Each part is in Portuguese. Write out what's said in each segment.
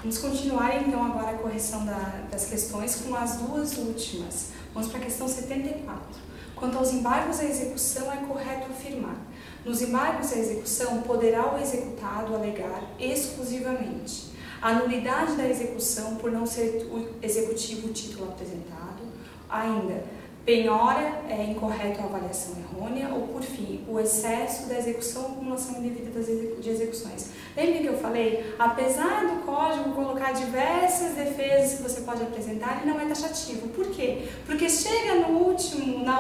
Vamos continuar então agora a correção das questões com as duas últimas. Vamos para a questão 74. Quanto aos embargos à execução, é correto afirmar: nos embargos à execução, poderá o executado alegar exclusivamente a nulidade da execução por não ser executivo o título apresentado, ainda penhora incorreto ou avaliação errônea, ou, por fim, o excesso da execução ou acumulação indevida de execuções. Lembra que eu falei? Apesar do código colocar diversas defesas que você pode apresentar, ele não é taxativo. Por quê? Porque chega na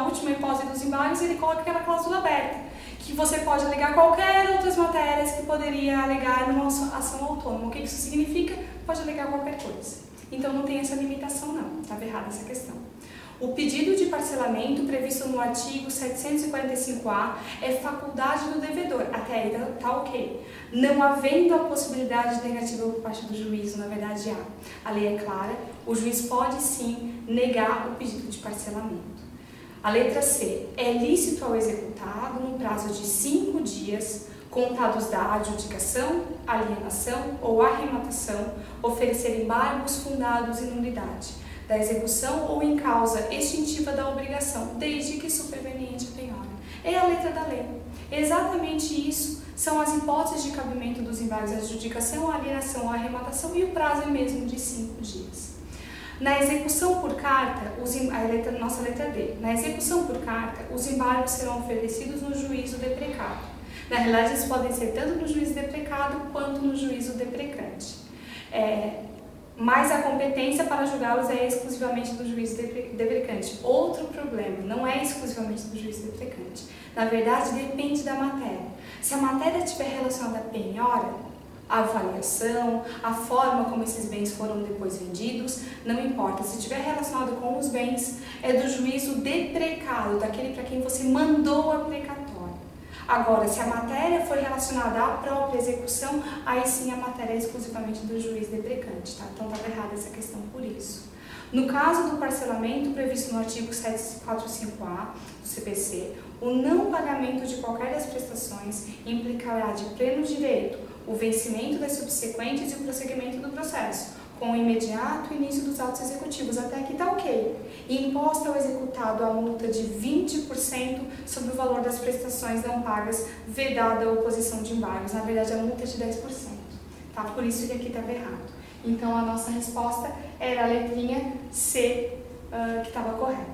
última hipótese dos embargos, ele coloca aquela cláusula aberta, que você pode alegar qualquer outras matérias que poderia alegar numa ação autônoma. O que isso significa? Pode alegar qualquer coisa. Então não tem essa limitação não, estava errada essa questão. O pedido de parcelamento previsto no artigo 745-A é faculdade do devedor, até aí está ok. Não havendo a possibilidade de negativa por parte do juízo, na verdade há. A lei é clara, o juiz pode sim negar o pedido de parcelamento. A letra C. É lícito ao executado, no prazo de 5 dias, contados da adjudicação, alienação ou arrematação, oferecer embargos fundados em nulidade da execução ou em causa extintiva da obrigação, desde que superveniente a penhora. É a letra da lei. Exatamente isso são as hipóteses de cabimento dos embargos à adjudicação, alienação ou arrematação, e o prazo é mesmo de 5 dias. Na execução por carta, nossa letra D, na execução por carta, os embargos serão oferecidos no juízo deprecado. Na realidade, eles podem ser tanto no juízo deprecado quanto no juízo deprecante. Mas a competência para julgá-los é exclusivamente do juiz deprecante. Outro problema, não é exclusivamente do juiz deprecante. Na verdade, depende da matéria. Se a matéria estiver relacionada à penhora, a avaliação, a forma como esses bens foram depois vendidos, não importa. Se estiver relacionado com os bens, é do juízo deprecado, daquele para quem você mandou a precatória. Agora, se a matéria for relacionada à própria execução, aí sim a matéria é exclusivamente do juiz deprecante, tá? Então estava errada essa questão por isso. No caso do parcelamento previsto no artigo 745-A do CPC, o não pagamento de qualquer das prestações implicará de pleno direito o vencimento das subsequentes e o prosseguimento do processo, com o imediato início dos atos executivos. Até aqui está ok. E imposta ao executado a multa de 20% sobre o valor das prestações não pagas, vedada a oposição de embargos. Na verdade, a multa é de 10%. Tá? Por isso que aqui estava errado. Então, a nossa resposta era a letrinha C, que estava correta.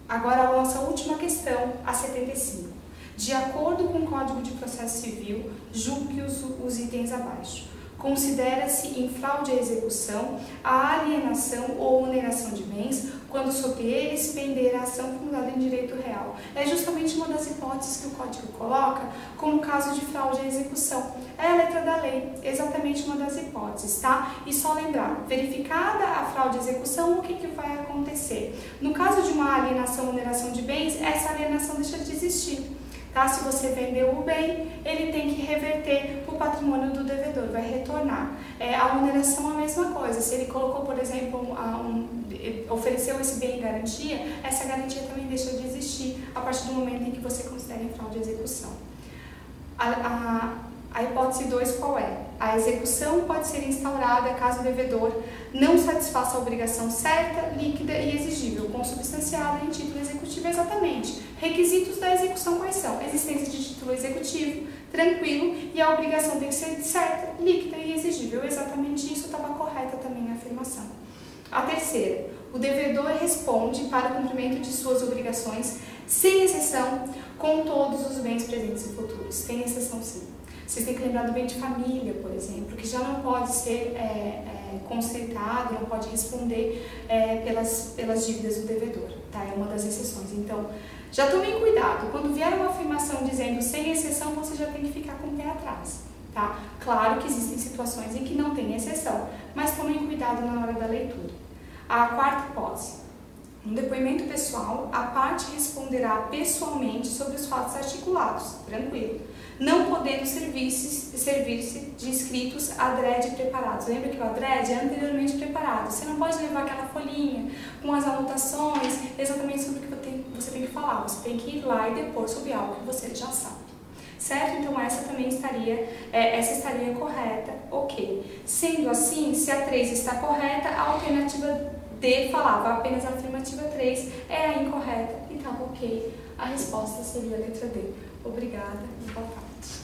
Agora, a nossa última questão, a 75. De acordo com o Código de Processo Civil, julgue os itens abaixo. Considera-se em fraude à execução a alienação ou oneração de bens quando sobre eles pender a ação fundada em direito real. É justamente uma das hipóteses que o Código coloca como caso de fraude à execução. É a letra da lei, exatamente uma das hipóteses, tá? E só lembrar, verificada a fraude à execução, o que vai acontecer? No caso de uma alienação ou oneração de bens, essa alienação deixa de existir. Tá? Se você vendeu o bem, ele tem que reverter o patrimônio do devedor, vai retornar. A oneração é a mesma coisa. Se ele colocou, por exemplo, ofereceu esse bem em garantia, essa garantia também deixa de existir a partir do momento em que você considera em fraude a execução. A hipótese 2 qual é? A execução pode ser instaurada caso o devedor não satisfaça a obrigação certa, líquida e exigível, consubstanciada em título executivo. Exatamente. Requisitos da execução quais são? Existência de título executivo, tranquilo, e a obrigação tem que ser certa, líquida e exigível. Exatamente isso, estava correta também a afirmação. A terceira, o devedor responde para o cumprimento de suas obrigações, sem exceção, com todos os bens presentes e futuros. Tem exceção sim. Vocês têm que lembrar do bem de família, por exemplo, que já não pode ser concitado, não pode responder pelas dívidas do devedor, tá? É uma das exceções. Então, já tomem cuidado. Quando vier uma afirmação dizendo sem exceção, você já tem que ficar com o pé atrás, tá? Claro que existem situações em que não tem exceção, mas tomem cuidado na hora da leitura. A quarta hipótese. No depoimento pessoal, a parte responderá pessoalmente sobre os fatos articulados, tranquilo, não podendo servir-se de escritos adrede preparados. Lembra que o adrede é anteriormente preparado. Você não pode levar aquela folhinha com as anotações exatamente sobre o que você tem que falar. Você tem que ir lá e depor sobre algo que você já sabe. certo? Então essa também estaria correta, ok. Sendo assim, se a 3 está correta, a alternativa D falava apenas a afirmativa 3 é a incorreta, então ok, a resposta seria a letra D. Obrigada e boa tarde.